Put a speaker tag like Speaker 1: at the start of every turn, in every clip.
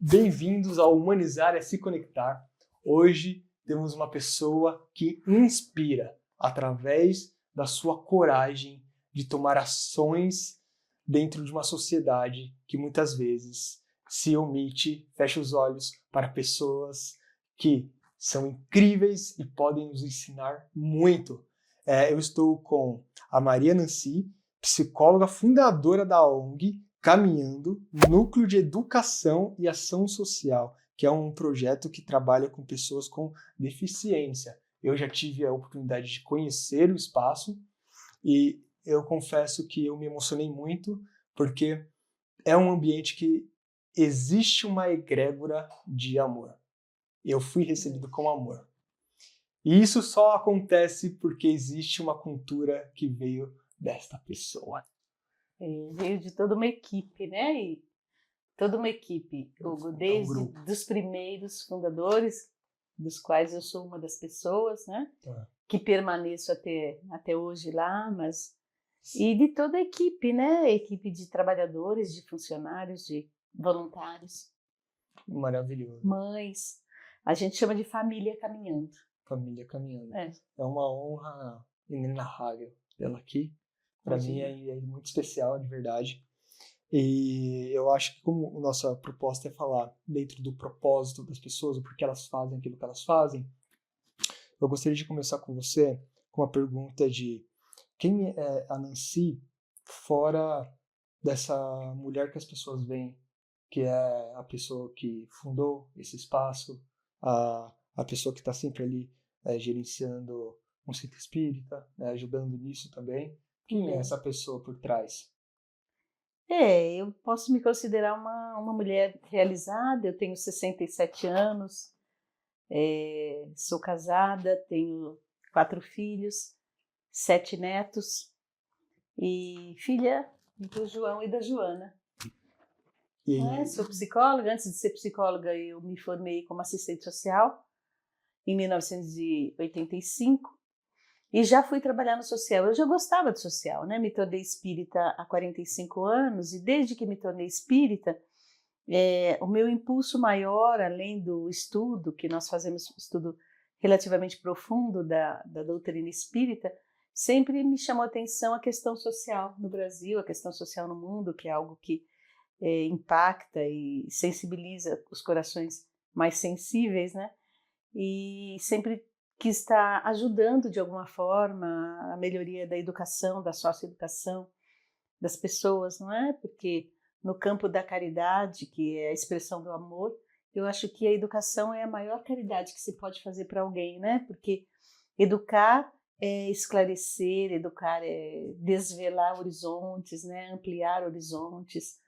Speaker 1: Bem-vindos ao Humanizar é se Conectar. Hoje temos uma pessoa que inspira através da sua coragem de tomar ações dentro de uma sociedade que muitas vezes se omite, fecha os olhos para pessoas que são incríveis e podem nos ensinar muito. Eu estou com a Maria Nancy, psicóloga fundadora da ONG Caminhando, Núcleo de Educação e Ação Social, que é um projeto que trabalha com pessoas com deficiência. Eu já tive a oportunidade de conhecer o espaço e eu confesso que eu me emocionei muito, porque é um ambiente que existe uma egrégora de amor. Eu fui recebido com amor. E isso só acontece porque existe uma cultura que veio desta pessoa.
Speaker 2: Veio de toda uma equipe, né? E toda uma equipe, Hugo, desde dos primeiros fundadores, dos quais eu sou uma das pessoas, né? Que permaneço até hoje lá, mas e de toda a equipe, né? Equipe de trabalhadores, de funcionários, de voluntários.
Speaker 1: Maravilhoso.
Speaker 2: Mães. A gente chama de família caminhando.
Speaker 1: Família caminhando. É uma honra inenarrável tê-la aqui. Para mim é muito especial, de verdade. E eu acho que como a nossa proposta é falar dentro do propósito das pessoas, o porquê elas fazem aquilo que elas fazem, eu gostaria de começar com você com uma pergunta de quem é a Nancy fora dessa mulher que as pessoas veem, que é a pessoa que fundou esse espaço, a pessoa que está sempre ali gerenciando um centro espírita, ajudando nisso também. Quem é essa pessoa por trás?
Speaker 2: Eu posso me considerar uma mulher realizada. Eu tenho 67 anos, sou casada, tenho 4 filhos, 7 netos e filha do João e da Joana. Sou psicóloga. Antes de ser psicóloga, eu me formei como assistente social em 1985 e já fui trabalhar no social. Eu já gostava do social, né? Me tornei espírita há 45 anos e desde que me tornei espírita, o meu impulso maior, além do estudo, que nós fazemos um estudo relativamente profundo da doutrina espírita, sempre me chamou a atenção a questão social no Brasil, a questão social no mundo, que é algo que impacta e sensibiliza os corações mais sensíveis, né? E sempre quis estar ajudando de alguma forma a melhoria da educação, da socioeducação das pessoas, não é? Porque no campo da caridade, que é a expressão do amor, eu acho que a educação é a maior caridade que se pode fazer para alguém, né? Porque educar é esclarecer, educar é desvelar horizontes, né? Ampliar horizontes.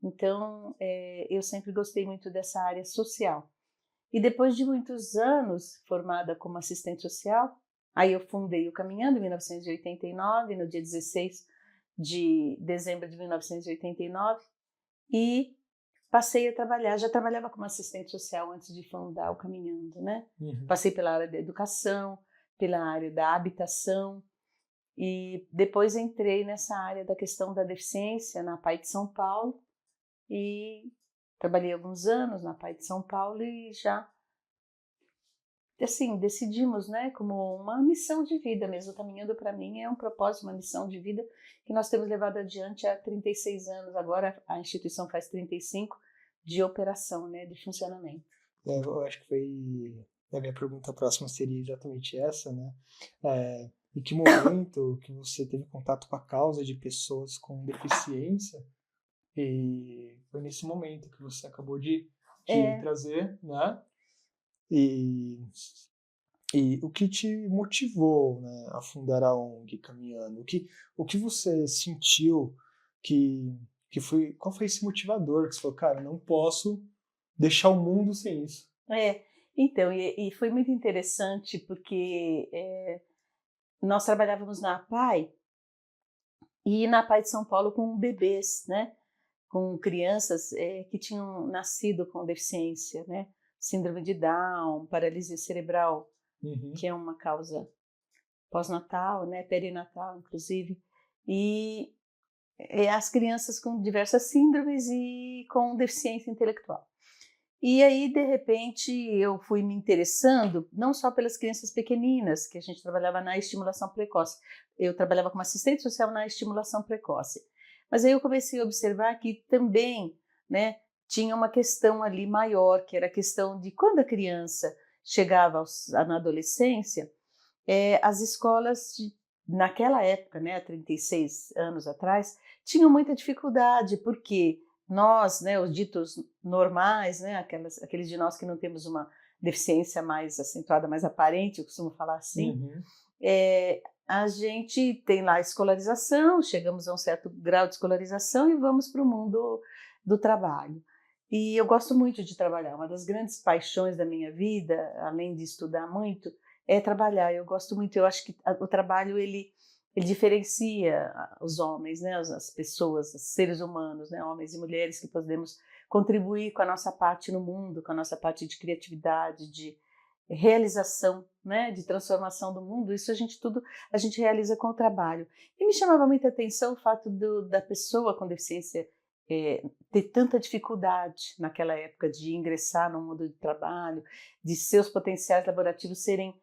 Speaker 2: Então, eu sempre gostei muito dessa área social. E depois de muitos anos formada como assistente social, aí eu fundei o Caminhando em 1989, no dia 16 de dezembro de 1989, e passei a trabalhar. Já trabalhava como assistente social antes de fundar o Caminhando, né? Passei pela área da educação, pela área da habitação, e depois entrei nessa área da questão da deficiência na PAI de São Paulo, e trabalhei alguns anos na PAI de São Paulo e já, assim, decidimos, né, como uma missão de vida mesmo. Caminhando, para mim, é um propósito, uma missão de vida que nós temos levado adiante há 36 anos. Agora a instituição faz 35 de operação, né, de funcionamento.
Speaker 1: Eu acho que foi... A minha pergunta próxima seria exatamente essa, né? Em que momento que você teve contato com a causa de pessoas com deficiência? E foi nesse momento que você acabou de trazer, né? E o que te motivou, né, a fundar a ONG Caminhando? O que você sentiu que foi... Qual foi esse motivador que você falou, cara, não posso deixar o mundo sem isso?
Speaker 2: Então, e foi muito interessante porque nós trabalhávamos na APAI e na APAI de São Paulo com bebês, né? Com crianças que tinham nascido com deficiência, né? Síndrome de Down, paralisia cerebral, que é uma causa pós-natal, né? Perinatal, inclusive. E as crianças com diversas síndromes e com deficiência intelectual. E aí, de repente, eu fui me interessando, não só pelas crianças pequeninas, que a gente trabalhava na estimulação precoce. Eu trabalhava como assistente social na estimulação precoce. Mas aí eu comecei a observar que também, né, tinha uma questão ali maior, que era a questão de quando a criança chegava na adolescência, as escolas, naquela época, né, há 36 anos atrás, tinham muita dificuldade, porque nós, né, os ditos normais, né, aqueles de nós que não temos uma deficiência mais acentuada, mais aparente, eu costumo falar assim,
Speaker 1: Uhum.
Speaker 2: A gente tem lá a escolarização, chegamos a um certo grau de escolarização e vamos para o mundo do trabalho. E eu gosto muito de trabalhar, uma das grandes paixões da minha vida, além de estudar muito, é trabalhar. Eu gosto muito, eu acho que o trabalho ele diferencia os homens, né, as pessoas, os seres humanos, né, homens e mulheres que podemos contribuir com a nossa parte no mundo, com a nossa parte de criatividade, de realização, né, de transformação do mundo. Isso a gente realiza com o trabalho. E me chamava muita atenção o fato da pessoa com deficiência ter tanta dificuldade naquela época de ingressar no mundo do trabalho, de seus potenciais laborativos serem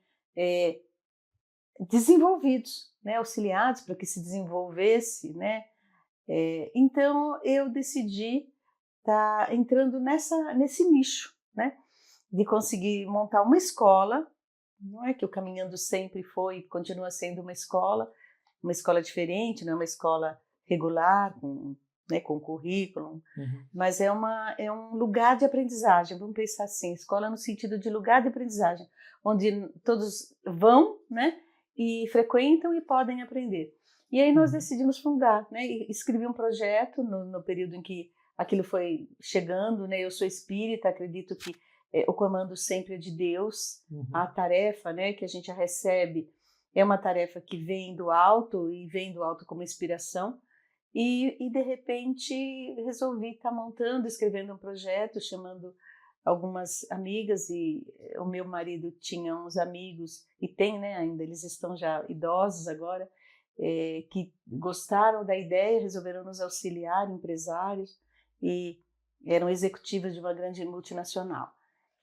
Speaker 2: desenvolvidos, né, auxiliados para que se desenvolvesse, né. Então eu decidi estar entrando nesse nicho, né, de conseguir montar uma escola, não é que o Caminhando sempre foi e continua sendo uma escola diferente, não é uma escola regular, com currículo,
Speaker 1: Uhum.
Speaker 2: mas é um lugar de aprendizagem, vamos pensar assim, escola no sentido de lugar de aprendizagem, onde todos vão, né, e frequentam e podem aprender. E aí nós decidimos fundar, né, e escrevi um projeto no período em que aquilo foi chegando, né, eu sou espírita, acredito que o comando sempre é de Deus, a tarefa, né, que a gente recebe é uma tarefa que vem do alto e vem do alto como inspiração, e de repente resolvi estar montando, escrevendo um projeto, chamando algumas amigas, e o meu marido tinha uns amigos, e tem, né, ainda, eles estão já idosos agora, que gostaram da ideia, resolveram nos auxiliar, empresários, e eram executivos de uma grande multinacional.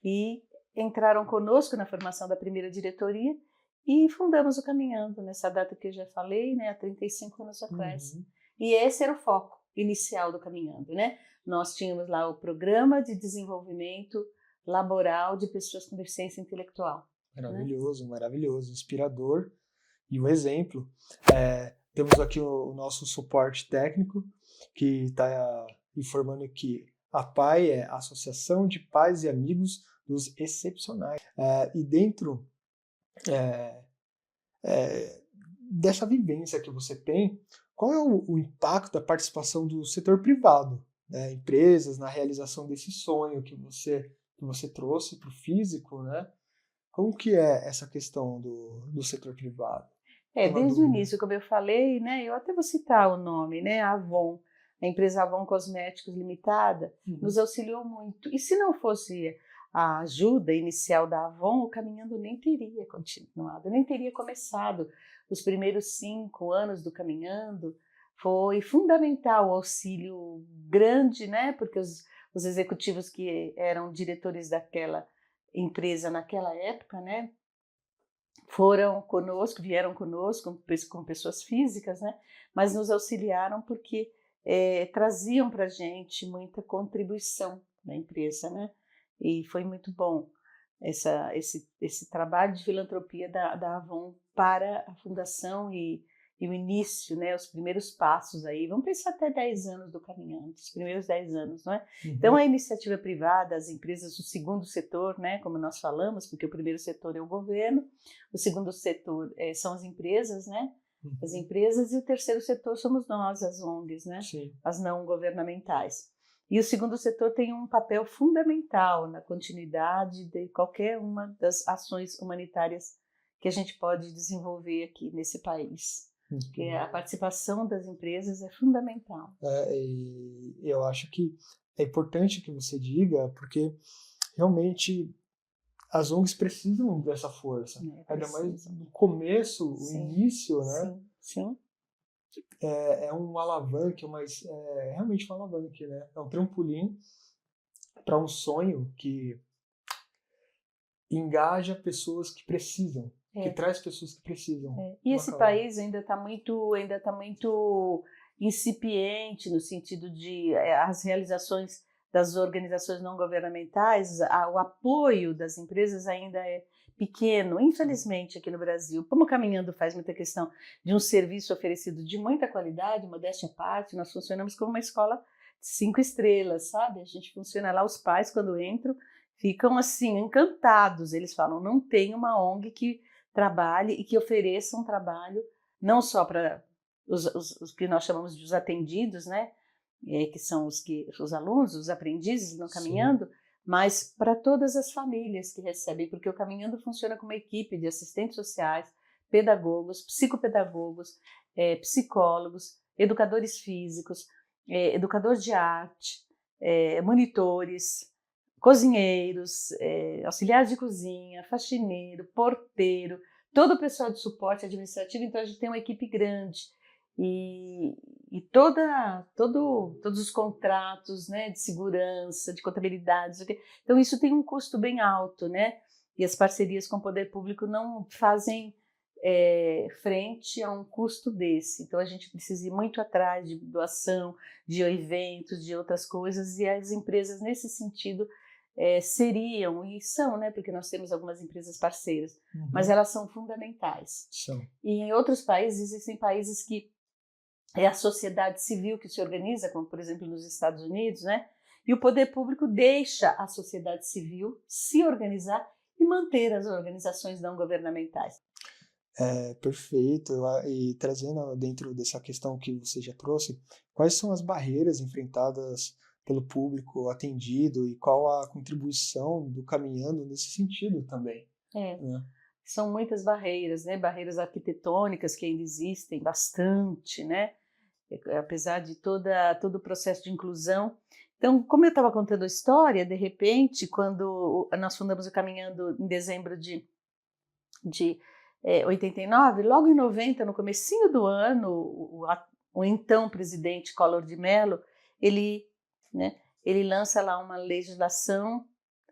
Speaker 2: E entraram conosco na formação da primeira diretoria e fundamos o Caminhando, nessa data que eu já falei, né, há 35 anos atrás. E esse era o foco inicial do Caminhando, né? Nós tínhamos lá o Programa de Desenvolvimento Laboral de Pessoas com Deficiência Intelectual.
Speaker 1: Maravilhoso, né? Maravilhoso, inspirador e um exemplo. Temos aqui o nosso suporte técnico, que está informando que a PAI é a Associação de Pais e Amigos dos Excepcionais. E dentro dessa vivência que você tem, qual é o impacto da participação do setor privado, né, empresas, na realização desse sonho que você trouxe para o físico, né? Como que é essa questão do setor privado?
Speaker 2: Desde o início, como eu falei, né, eu até vou citar o nome, né, a Avon, a empresa Avon Cosméticos Limitada, nos auxiliou muito. E se não fosse a ajuda inicial da Avon, o Caminhando nem teria continuado, nem teria começado. Os primeiros 5 anos do Caminhando foi fundamental o auxílio grande, né, porque os executivos que eram diretores daquela empresa naquela época, né, vieram conosco com pessoas físicas, né, mas nos auxiliaram porque traziam para a gente muita contribuição na empresa, né, e foi muito bom esse trabalho de filantropia da Avon para a fundação e o início, né, os primeiros passos aí, vamos pensar até 10 anos do Caminhando, os primeiros 10 anos, não é? Então a iniciativa privada, as empresas do segundo setor, né, como nós falamos, porque o primeiro setor é o governo, o segundo setor são as empresas, né, as empresas, e o terceiro setor somos nós, as ONGs, né, as não governamentais. E o segundo setor tem um papel fundamental na continuidade de qualquer uma das ações humanitárias que a gente pode desenvolver aqui nesse país. Porque a participação das empresas é fundamental.
Speaker 1: E eu acho que é importante que você diga, porque realmente as ONGs precisam dessa força. Ainda mais no começo, o início, né?
Speaker 2: Sim.
Speaker 1: É um alavanque, mas realmente um alavanque, né? É um trampolim para um sonho que engaja pessoas que precisam, que traz pessoas que precisam.
Speaker 2: E esse país ainda está muito incipiente no sentido de as realizações das organizações não governamentais, o apoio das empresas ainda é pequeno, infelizmente, aqui no Brasil. Como Caminhando faz muita questão de um serviço oferecido de muita qualidade, modéstia à parte, nós funcionamos como uma escola 5 estrelas, sabe? A gente funciona lá, os pais, quando entram, ficam assim, encantados. Eles falam, não tem uma ONG que trabalhe e que ofereça um trabalho não só para os que nós chamamos de os atendidos, né? Que são os alunos, os aprendizes no Caminhando, sim, mas para todas as famílias que recebem, porque o Caminhando funciona como uma equipe de assistentes sociais, pedagogos, psicopedagogos, psicólogos, educadores físicos, educadores de arte, monitores, cozinheiros, auxiliares de cozinha, faxineiro, porteiro, todo o pessoal de suporte administrativo. Então a gente tem uma equipe grande e todos os contratos, né, de segurança, de contabilidade, então isso tem um custo bem alto, né? E as parcerias com o poder público não fazem frente a um custo desse. Então a gente precisa ir muito atrás de doação, de eventos, de outras coisas, e as empresas nesse sentido seriam, e são, né, porque nós temos algumas empresas parceiras, mas elas são fundamentais.
Speaker 1: São.
Speaker 2: E em outros países, existem países que é a sociedade civil que se organiza, como por exemplo nos Estados Unidos, né? E o poder público deixa a sociedade civil se organizar e manter as organizações não governamentais.
Speaker 1: Perfeito. E trazendo dentro dessa questão que você já trouxe, quais são as barreiras enfrentadas pelo público atendido e qual a contribuição do Caminhando nesse sentido também? Né?
Speaker 2: São muitas barreiras, né? Barreiras arquitetônicas que ainda existem bastante, né? Apesar de todo o processo de inclusão. Então, como eu estava contando a história, de repente, quando nós fundamos o Caminhando em dezembro de 89, logo em 90, no comecinho do ano, o então presidente Collor de Mello, ele lança lá uma legislação,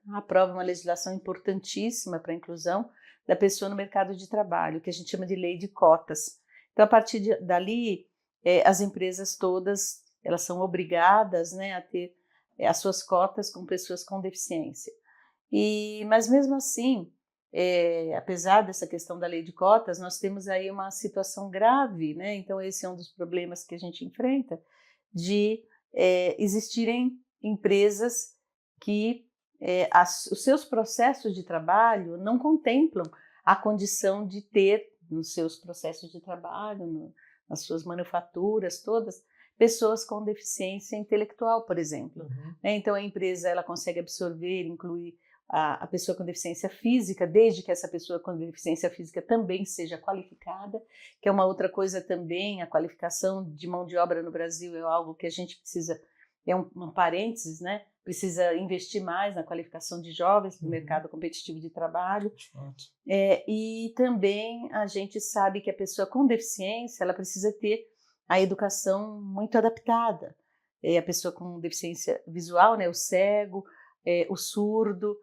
Speaker 2: aprova uma legislação importantíssima para a inclusão da pessoa no mercado de trabalho, que a gente chama de lei de cotas. Então, a partir dali, as empresas todas, elas são obrigadas, né, a ter as suas cotas com pessoas com deficiência. Mas mesmo assim, apesar dessa questão da lei de cotas, nós temos aí uma situação grave, né? Então esse é um dos problemas que a gente enfrenta, de existirem empresas que os seus processos de trabalho não contemplam a condição de ter nos seus processos de trabalho, nas suas manufaturas todas, pessoas com deficiência intelectual, por exemplo. Então a empresa ela consegue absorver, incluir a pessoa com deficiência física, desde que essa pessoa com deficiência física também seja qualificada, que é uma outra coisa também. A qualificação de mão de obra no Brasil é algo que a gente precisa, um parênteses, né? Precisa investir mais na qualificação de jovens para o mercado competitivo de trabalho. E também a gente sabe que a pessoa com deficiência ela precisa ter a educação muito adaptada. A pessoa com deficiência visual, né, o cego, o surdo,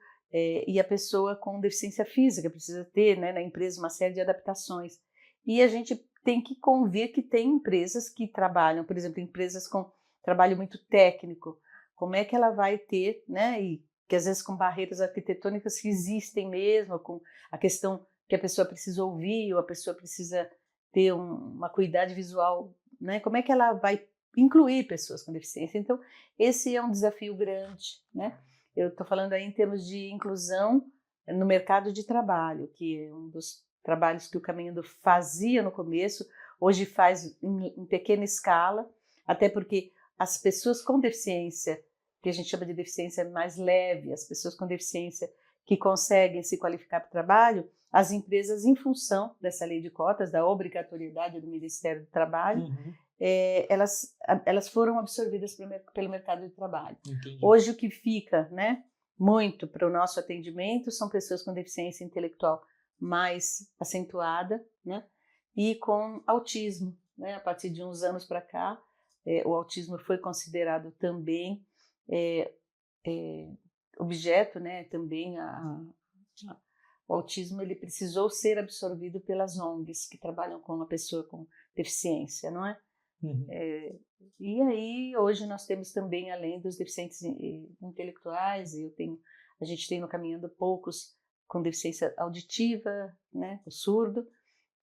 Speaker 2: e a pessoa com deficiência física precisa ter, né, na empresa uma série de adaptações. E a gente tem que convir que tem empresas que trabalham, por exemplo, empresas com trabalho muito técnico. Como é que ela vai ter, né, e que às vezes com barreiras arquitetônicas que existem mesmo, com a questão que a pessoa precisa ouvir ou a pessoa precisa ter uma acuidade visual, né? Como é que ela vai incluir pessoas com deficiência? Então, esse é um desafio grande, né? Eu estou falando aí em termos de inclusão no mercado de trabalho, que é um dos trabalhos que o Caminhando fazia no começo, hoje faz em pequena escala, até porque as pessoas com deficiência, que a gente chama de deficiência mais leve, as pessoas com deficiência que conseguem se qualificar para o trabalho, as empresas, em função dessa lei de cotas, da obrigatoriedade do Ministério do Trabalho, elas foram absorvidas pelo mercado de trabalho.
Speaker 1: Entendi.
Speaker 2: Hoje o que fica, né, muito para o nosso atendimento são pessoas com deficiência intelectual mais acentuada, né, e com autismo, né. A partir de uns anos para cá, o autismo foi considerado também objeto, né, também o autismo, ele precisou ser absorvido pelas ONGs que trabalham com a pessoa com deficiência, não é?
Speaker 1: Uhum.
Speaker 2: E aí hoje nós temos também, além dos deficientes intelectuais, a gente tem no Caminhando poucos com deficiência auditiva, né, o surdo,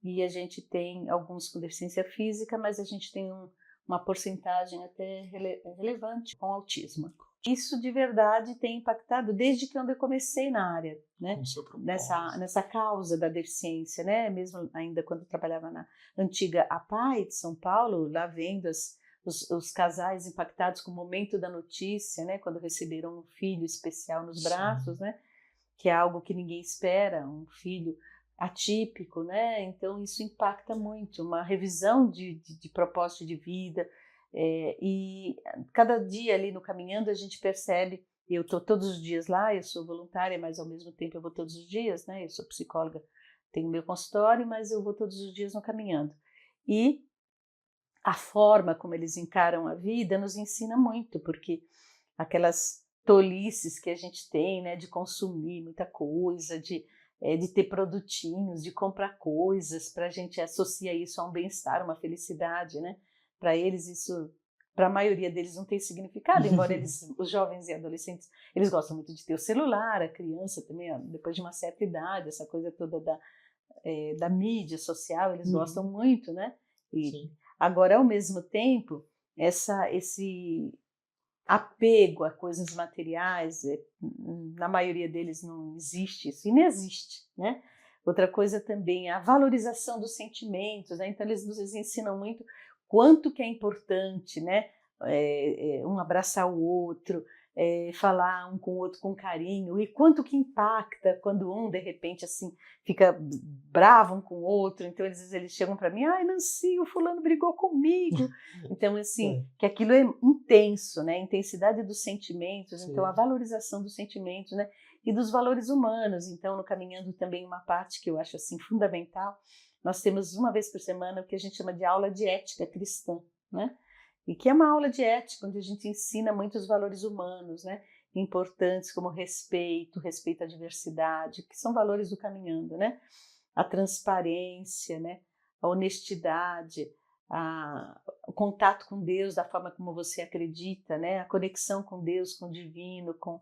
Speaker 2: e a gente tem alguns com deficiência física, mas a gente tem uma porcentagem até relevante com autismo. Isso de verdade tem impactado desde que eu comecei na área, né?
Speaker 1: Com o seu propósito.
Speaker 2: Nessa causa da deficiência, né? Mesmo ainda quando eu trabalhava na antiga APAE de São Paulo, lá vendo os casais impactados com o momento da notícia, né? Quando receberam um filho especial nos braços, né? Que é algo que ninguém espera, um filho atípico, né? Então isso impacta muito, uma revisão de propósito de vida. E cada dia ali no Caminhando a gente percebe, eu estou todos os dias lá, eu sou voluntária, mas ao mesmo tempo eu vou todos os dias, né? Eu sou psicóloga, tenho meu consultório, mas eu vou todos os dias no Caminhando. E a forma como eles encaram a vida nos ensina muito, porque aquelas tolices que a gente tem, né, de consumir muita coisa, de ter produtinhos, de comprar coisas, para a gente associa isso a um bem-estar, uma felicidade, né? Para eles isso, para a maioria deles não tem significado, embora os jovens e adolescentes, eles gostam muito de ter o celular, a criança também, ó, depois de uma certa idade, essa coisa toda da mídia social, eles gostam muito, né? E agora, ao mesmo tempo, esse apego a coisas materiais, na maioria deles não existe isso, e nem existe, né? Outra coisa também é a valorização dos sentimentos, né? Então eles nos ensinam muito quanto que é importante, né? Um abraçar o outro, falar um com o outro com carinho, e quanto que impacta quando um, de repente, assim, fica bravo um com o outro. Então eles chegam para mim, ai, Nancy, o fulano brigou comigo. Então, assim, que aquilo é intenso, né? A intensidade dos sentimentos, então a valorização dos sentimentos, né? E dos valores humanos. Então, no Caminhando também uma parte que eu acho, assim, fundamental, nós temos uma vez por semana o que a gente chama de aula de ética cristã, né? E que é uma aula de ética, onde a gente ensina muitos valores humanos, né? Importantes, como respeito à diversidade, que são valores do Caminhando, né? A transparência, né? A honestidade, o contato com Deus da forma como você acredita, né? A conexão com Deus, com o divino, com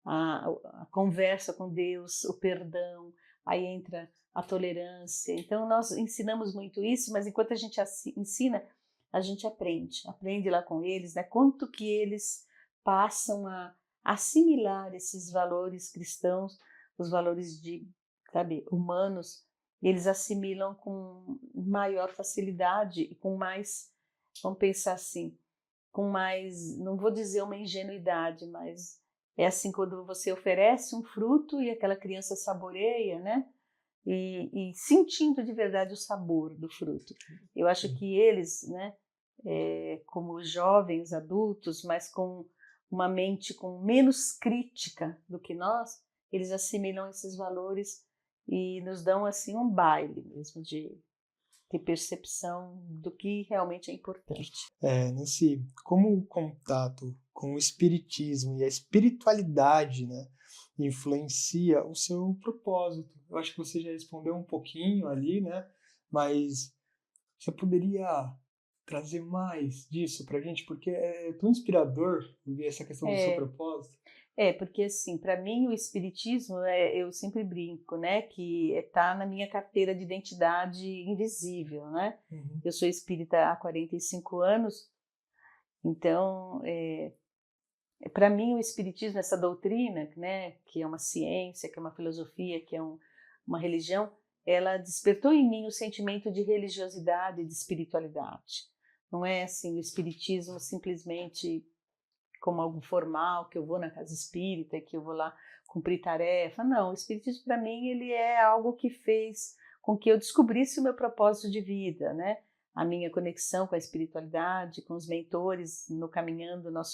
Speaker 2: a conversa com Deus, o perdão, aí entra a tolerância. Então nós ensinamos muito isso, mas enquanto a gente ensina, a gente aprende lá com eles, né? Quanto que eles passam a assimilar esses valores cristãos, os valores sabe, humanos, e eles assimilam com maior facilidade e com mais, vamos pensar assim, com mais, não vou dizer uma ingenuidade, mas é assim quando você oferece um fruto e aquela criança saboreia, né? E sentindo de verdade o sabor do fruto. Eu acho que eles, né, como jovens, adultos, mas com uma mente com menos crítica do que nós, eles assimilam esses valores e nos dão assim um baile mesmo de percepção do que realmente é importante.
Speaker 1: Nancy, como o contato com o espiritismo e a espiritualidade, né, influencia o seu propósito? Eu acho que você já respondeu um pouquinho ali, né, mas você poderia trazer mais disso pra gente? Porque é tão inspirador ver essa questão do seu propósito.
Speaker 2: Porque assim, para mim o espiritismo, eu sempre brinco, né, que está na minha carteira de identidade invisível, né?
Speaker 1: Uhum.
Speaker 2: Eu sou espírita há 45 anos, então, para mim o espiritismo, essa doutrina, né, que é uma ciência, que é uma filosofia, que é uma religião, ela despertou em mim o sentimento de religiosidade e de espiritualidade. Não é assim o espiritismo simplesmente como algo formal, que eu vou na casa espírita, que eu vou lá cumprir tarefa. Não, o espiritismo para mim ele é algo que fez com que eu descobrisse o meu propósito de vida, né? A minha conexão com a espiritualidade, com os mentores no Caminhando, nós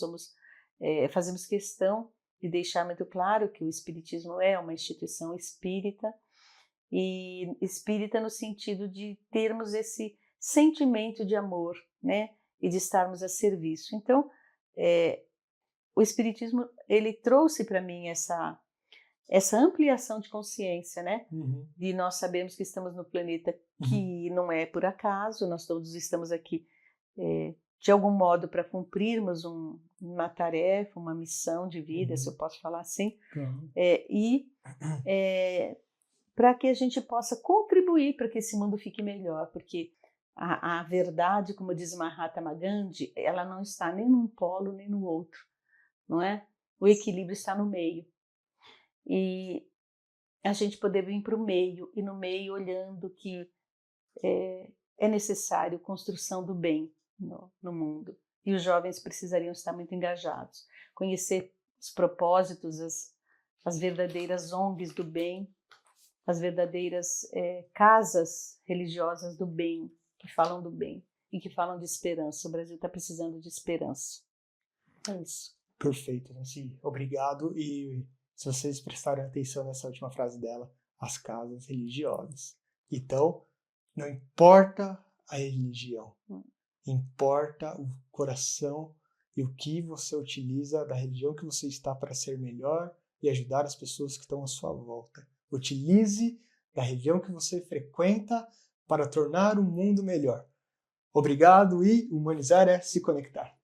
Speaker 2: fazemos questão de deixar muito claro que o espiritismo é uma instituição espírita, e espírita no sentido de termos esse sentimento de amor, né? E de estarmos a serviço. Então, o Espiritismo, ele trouxe para mim essa ampliação de consciência, né? De nós sabermos que estamos no planeta que não é por acaso, nós todos estamos aqui de algum modo para cumprirmos uma tarefa, uma missão de vida, se eu posso falar assim, para que a gente possa contribuir para que esse mundo fique melhor, porque a verdade, como diz Mahatma Gandhi, ela não está nem num polo nem no outro, não é? O equilíbrio está no meio. E a gente poder vir para o meio, e no meio olhando que é necessário construção do bem no mundo. E os jovens precisariam estar muito engajados, conhecer os propósitos, as verdadeiras ONGs do bem, as verdadeiras casas religiosas do bem, que falam do bem e que falam de esperança. O Brasil está precisando de esperança. É isso.
Speaker 1: Perfeito, Nancy. Obrigado. E se vocês prestarem atenção nessa última frase dela, as casas religiosas. Então, não importa a religião, importa o coração e o que você utiliza da religião que você está para ser melhor e ajudar as pessoas que estão à sua volta. Utilize da religião que você frequenta para tornar o mundo melhor. Obrigado e humanizar é se conectar.